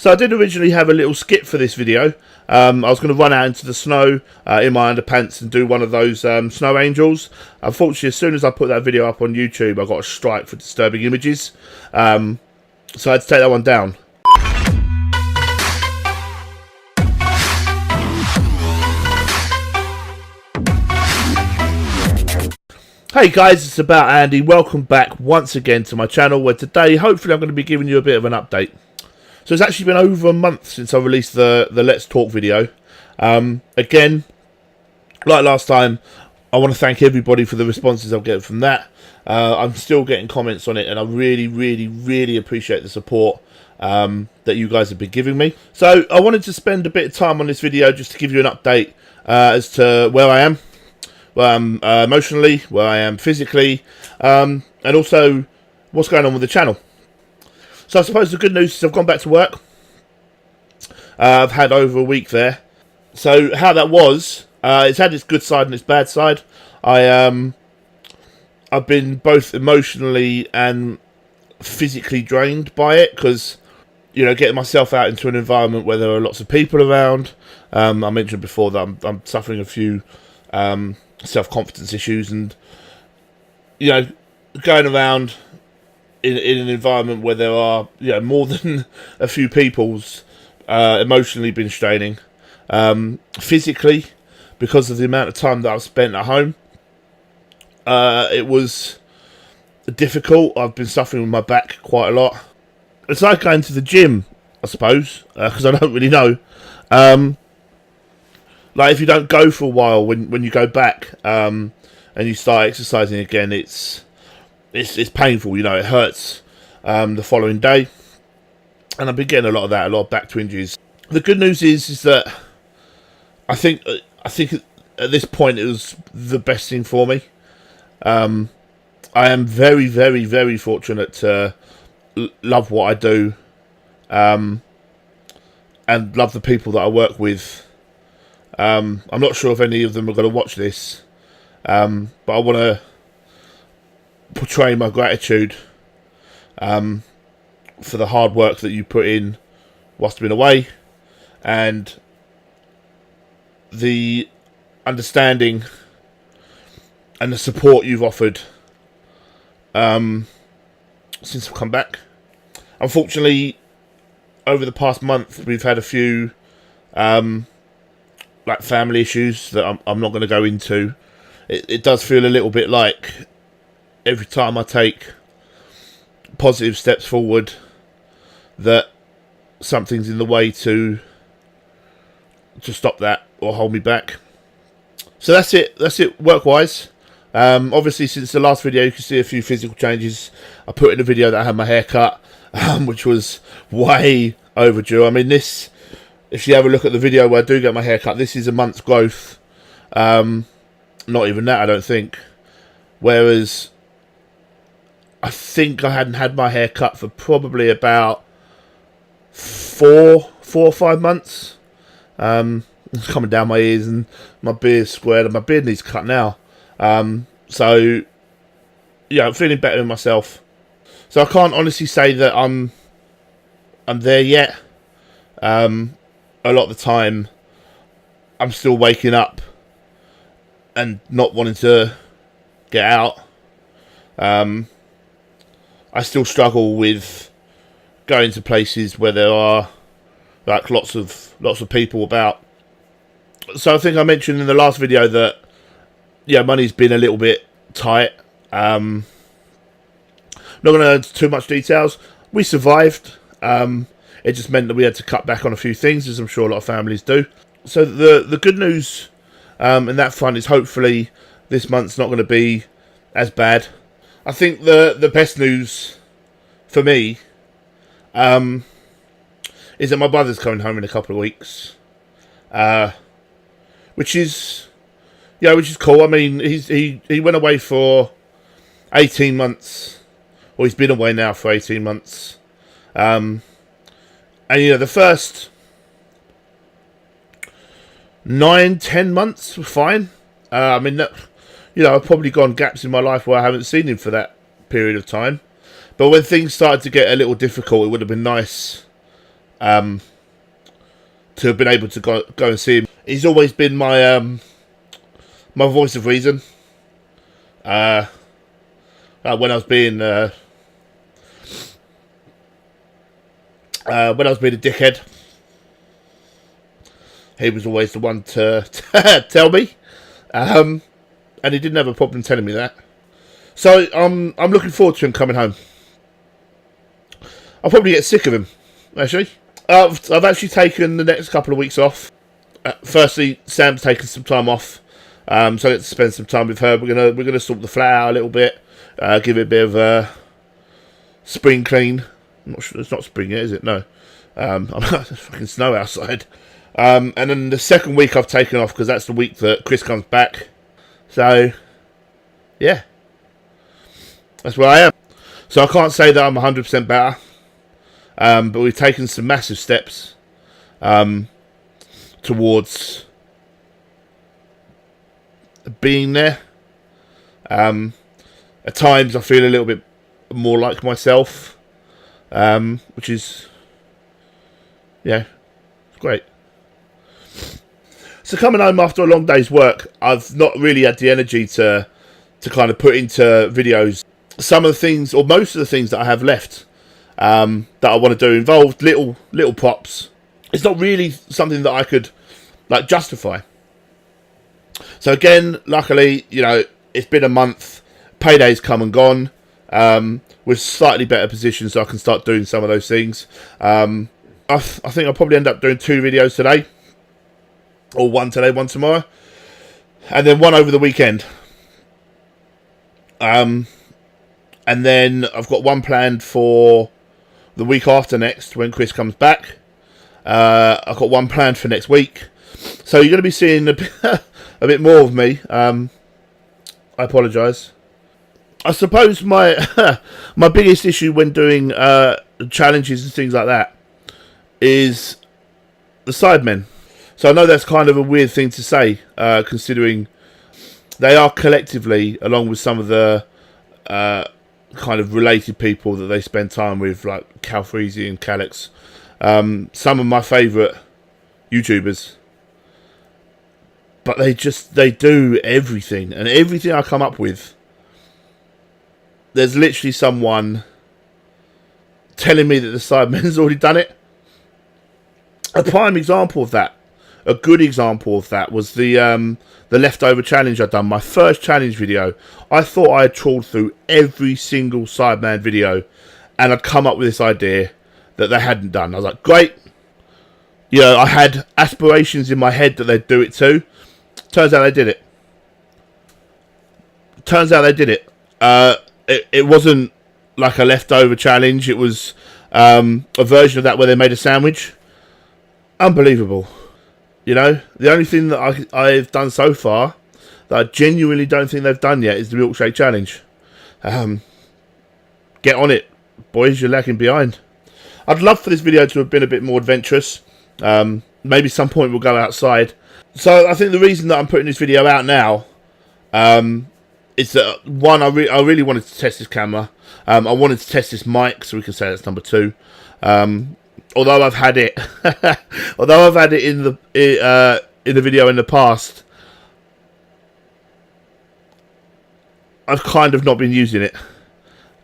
So I did originally have a little skip for this video. I was going to run out into the snow in my underpants and do one of those snow angels. Unfortunately, as soon as I put that video up on YouTube, I got a strike for disturbing images. So I had to take that one down. Hey guys, it's About Andy. Welcome back once again to my channel, where today hopefully I'm going to be giving you a bit of an update. So it's actually been over a month since I released the Let's Talk video. Again, like last time, I want to thank everybody for the responses I'm getting from that. I'm still getting comments on it, and I really appreciate the support that you guys have been giving me. So I wanted to spend a bit of time on this video just to give you an update as to where I am. Where I am emotionally, where I am physically, and also what's going on with the channel. So I suppose the good news is I've gone back to work. I've had over a week there. So how that was, it's had its good side and its bad side. I've been both emotionally and physically drained by it, because, you know, getting myself out into an environment where there are lots of people around. I mentioned before that I'm suffering a few self-confidence issues, and, you know, going around in an environment where there are, you know, more than a few people's emotionally been straining. Physically, because of the amount of time that I've spent at home, it was difficult. I've been suffering with my back quite a lot. It's like going to the gym, I suppose, because I don't really know. Like, if you don't go for a while, when you go back and you start exercising again, it's painful. You know, it hurts the following day, and I've been getting a lot of that, a lot of back twinges. The good news is that I think at this point it was the best thing for me. I am very fortunate to love what I do, and love the people that I work with. I'm not sure if any of them are going to watch this, but I want to portray my gratitude for the hard work that you put in whilst being away, and the understanding and the support you've offered since I've come back. Unfortunately, over the past month, we've had a few like family issues that I'm not going to go into. It does feel a little bit like every time I take positive steps forward, that something's in the way to stop that or hold me back. So that's it work-wise. Obviously, since the last video, you can see a few physical changes. I put in a video that I had my hair cut, which was way overdue. I mean, this, if you have a look at the video where I do get my hair cut, this is a month's growth. Not even that, I don't think. Whereas, I think I hadn't had my hair cut for probably about four or 5 months. It's coming down my ears, and my beard's squared, and my beard needs cut now. So, yeah, I'm feeling better in myself. So I can't honestly say that I'm there yet. A lot of the time, I'm still waking up and not wanting to get out. I still struggle with going to places where there are like lots of people about. So I think I mentioned in the last video that, yeah, money's been a little bit tight. Not going to go into too much details. We survived. It just meant that we had to cut back on a few things, as I'm sure a lot of families do. So the good news in that front is hopefully this month's not going to be as bad. I think the best news for me is that my brother's coming home in a couple of weeks, which is cool. I mean, he went away for 18 months, or he's been away now for 18 months. And, you know, the first 9-10 months were fine. I mean, you know, I've probably gone gaps in my life where I haven't seen him for that period of time. But when things started to get a little difficult, it would have been nice to have been able to go and see him. He's always been my my voice of reason. When I was being a dickhead, he was always the one to tell me, and he didn't have a problem telling me that. So I'm looking forward to him coming home. I'll probably get sick of him, actually. I've actually taken the next couple of weeks off. Firstly, Sam's taken some time off, so I get to spend some time with her. We're gonna sort the flat out a little bit, give it a bit of a spring clean. I'm not sure it's not spring yet, is it? No. It's fucking snow outside. And then the second week I've taken off because that's the week that Chris comes back. So, yeah, that's where I am. So I can't say that I'm 100% better. But we've taken some massive steps towards being there. At times I feel a little bit more like myself, which is, yeah, great. So coming home after a long day's work, I've not really had the energy to kind of put into videos. Some of the things, or most of the things that I have left, that I want to do involved little props. It's not really something that I could like justify. So again, luckily, you know, it's been a month. Payday's come and gone. With slightly better positions, so I can start doing some of those things. I think I'll probably end up doing 2 videos today, or one today, one tomorrow, and then one over the weekend. And then I've got one planned for the week after next when Chris comes back. I've got one planned for next week. So you're going to be seeing a bit more of me. I apologise. I suppose my my biggest issue when doing challenges and things like that is the Sidemen. So I know that's kind of a weird thing to say, considering they are collectively, along with some of the kind of related people that they spend time with, like Calfreezy and Calix, some of my favourite YouTubers. But they do everything, and everything I come up with, there's literally someone telling me that the Sidemen's already done it. A prime example of that, a good example of that, was the leftover challenge I'd done. My first challenge video. I thought I had trawled through every single Sideman video, and I'd come up with this idea that they hadn't done. I was like, great. You know, I had aspirations in my head that they'd do it too. Turns out they did it. It wasn't like a leftover challenge. It was a version of that where they made a sandwich. Unbelievable. You know, the only thing that I've done so far that I genuinely don't think they've done yet is the milkshake challenge. Get on it, boys. You're lagging behind. I'd love for this video to have been a bit more adventurous. Maybe some point we'll go outside. So I think the reason that I'm putting this video out now is that, one, I really wanted to test this camera. I wanted to test this mic, so we can say that's number 2. Although I've had it, in the video in the past, I've kind of not been using it.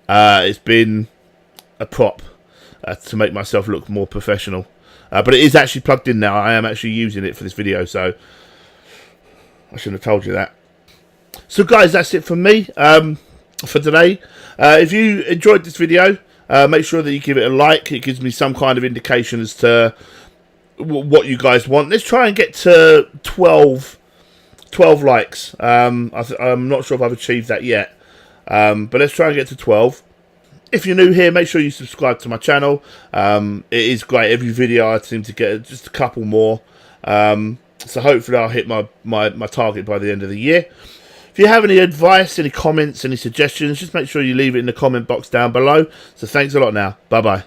It's been a prop to make myself look more professional. But it is actually plugged in now. I am actually using it for this video, so I shouldn't have told you that. So guys, that's it from me for today. If you enjoyed this video, make sure that you give it a like. It gives me some kind of indication as to what you guys want. Let's try and get to 12 likes. I'm not sure if I've achieved that yet, but let's try and get to 12. If you're new here, make sure you subscribe to my channel. It is great. Every video I seem to get just a couple more. So hopefully I'll hit my target by the end of the year. If you have any advice, any comments, any suggestions, just make sure you leave it in the comment box down below. So thanks a lot now. Bye-bye.